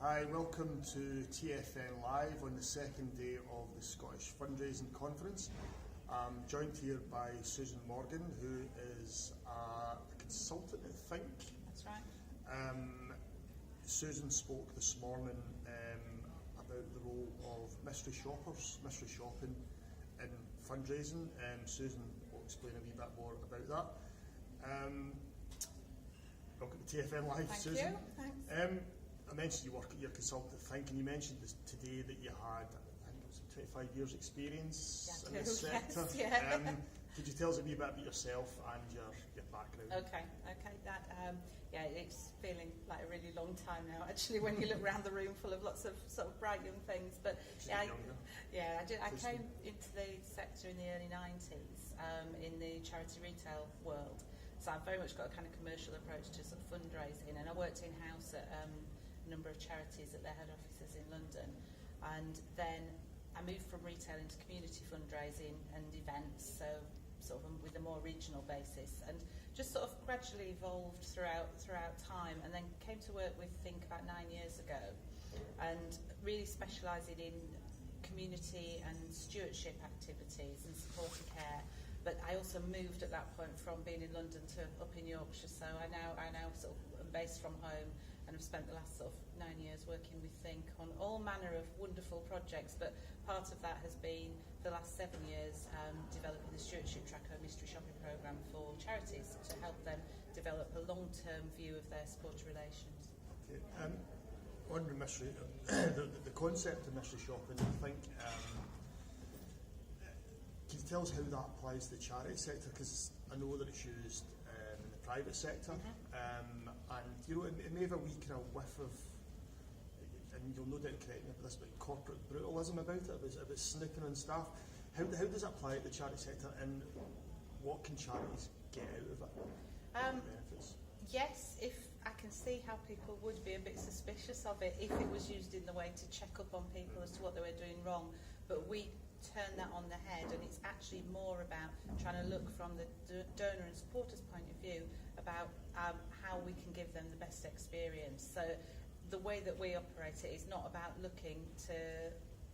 Hi, welcome to TFN Live on the second day of the Scottish Fundraising Conference. I'm joined here by Susan Morgan, who is a consultant, I think. That's right. Susan spoke this morning about the role of mystery shopping in fundraising. Susan will explain a wee bit more about that. Welcome to TFN Live, Thank Susan. You. Thanks. I mentioned you work at your consultant think, and you mentioned this today that you had, I think it was 25 years experience in this sector. Yes, yeah. Could you tell us a wee bit about yourself and your background? Okay. That it's feeling like a really long time now. Actually, when you look around the room full of lots of sort of bright young things. But I came into the sector in the early 90s in the charity retail world. So I've very much got a kind of commercial approach to sort of fundraising, and I worked in house at a number of charities at their head offices in London, and then I moved from retail into community fundraising and events, so sort of with a more regional basis, and just sort of gradually evolved throughout time, and then came to work with Think about 9 years ago, and really specialising in community and stewardship activities and supporter care. But I also moved at that point from being in London to up in Yorkshire, so I now sort of am based from home, and have spent the last sort of 9 years working with Think on all manner of wonderful projects. But part of that has been the last 7 years developing the stewardship tracker mystery shopping programme for charities to help them develop a long-term view of their supporter relations. Okay. On the mystery, the concept of mystery shopping, I think. Can you tell us how that applies to the charity sector? Because I know that it's used in the private sector, and it may have a wee kind of whiff of, and you'll no doubt correct me for this, but corporate brutalism about it, about snooping on staff. How does that apply to the charity sector, and what can charities get out of it? Benefits? Yes, if I can see how people would be a bit suspicious of it if it was used in the way to check up on people as to what they were doing wrong, but we turn that on the head, and it's actually more about trying to look from the donor and supporters point of view about how we can give them the best experience. So the way that we operate it is not about looking to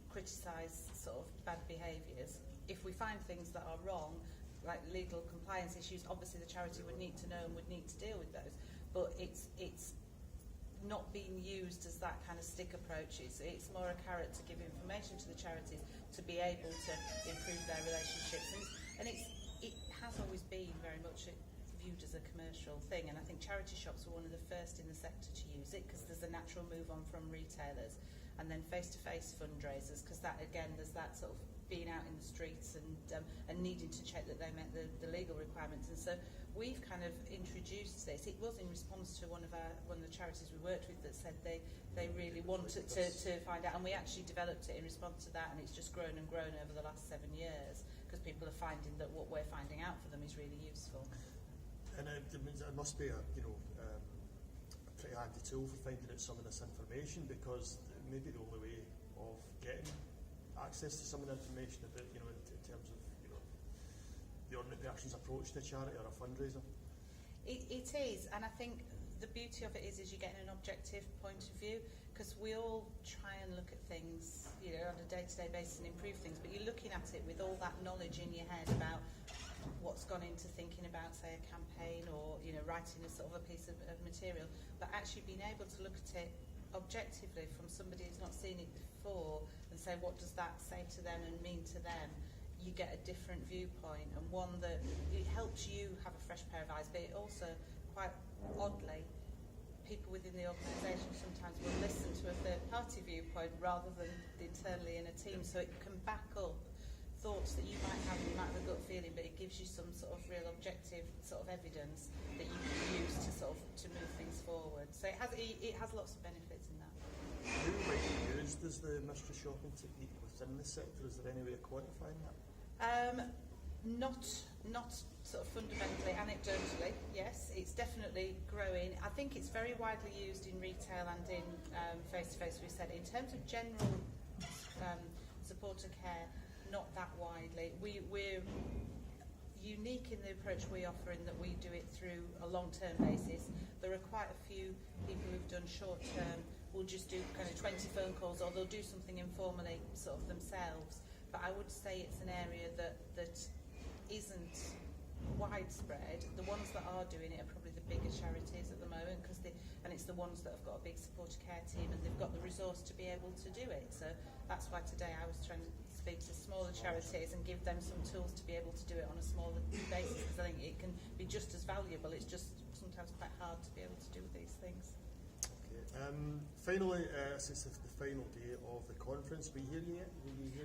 criticise sort of bad behaviours. If we find things that are wrong, like legal compliance issues, obviously the charity would need to know and would need to deal with those, but it's not being used as that kind of stick approach. It's more a carrot to give information to the charities to be able to improve their relationships, and it has always been very much viewed as a commercial thing, and I think charity shops were one of the first in the sector to use it, because there's a natural move on from retailers, and then face-to-face fundraisers, because that again there's that sort of being out in the streets and needing to check that they met the legal requirements. And so we've kind of introduced this. It was in response to one of the charities we worked with that said they really wanted to find out, and we actually developed it in response to that, and it's just grown and grown over the last 7 years, because people are finding that what we're finding out for them is really useful. And it must be a pretty handy tool for finding out some of this information, because it may be the only way of getting access to some of the information about, in terms of, the ordinary person's approach to a charity or a fundraiser. It is, and I think the beauty of it is you're getting an objective point of view, because we all try and look at things, on a day-to-day basis and improve things, but you're looking at it with all that knowledge in your head about what's gone into thinking about, say, a campaign, or writing a sort of a piece of material, but actually being able to look at it objectively from somebody who's not seen it before and say, what does that say to them and mean to them? You get a different viewpoint, and one that it helps you have a fresh pair of eyes, but it also, quite oddly, people within the organisation sometimes will listen to a third-party viewpoint rather than internally in a team, so it can back up thoughts that you might have, and you might have a gut feeling, but it gives you some sort of real objective sort of evidence that you can use to move things forward. So it has lots of benefits in that. How widely used is the mystery shopping technique within the sector? Is there any way of quantifying that? Not sort of fundamentally, anecdotally, yes, it's definitely growing. I think it's very widely used in retail and in face-to-face, we said. In terms of general supporter care, not that widely. We're unique in the approach we offer in that we do it through a long-term basis. There are quite a few people who've done short-term will just do kind of 20 phone calls, or they'll do something informally sort of themselves. But I would say it's an area that isn't widespread. The ones that are doing it are probably the bigger charities at the moment, and it's the ones that have got a big supporter care team and they've got the resource to be able to do it. So that's why today I was trying to speak to smaller charities and give them some tools to be able to do it on a smaller basis, because I think it can be just as valuable. It's just sometimes quite hard to be able to do these things. Okay. Finally, since it's the final day of the conference, were you here yet?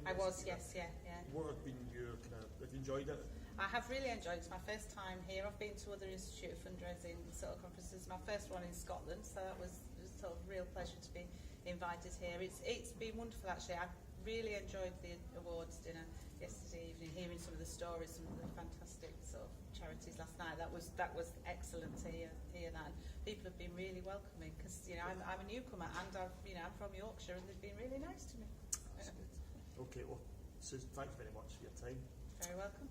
I was, yes, yeah. What have been your have you enjoyed it? I have really enjoyed it. It's my first time here. I've been to other Institute of Fundraising sort of conferences. My first one in Scotland, so that was sort of a real pleasure to be invited here. It's been wonderful actually. I really enjoyed the awards dinner yesterday evening, hearing some of the stories, some of the fantastic sort of charities last night. That was excellent to hear that. People have been really welcoming, because I'm a newcomer and I'm from Yorkshire, and they've been really nice to me. That's good. Okay, well, Susan, thanks very much for your time. Very welcome.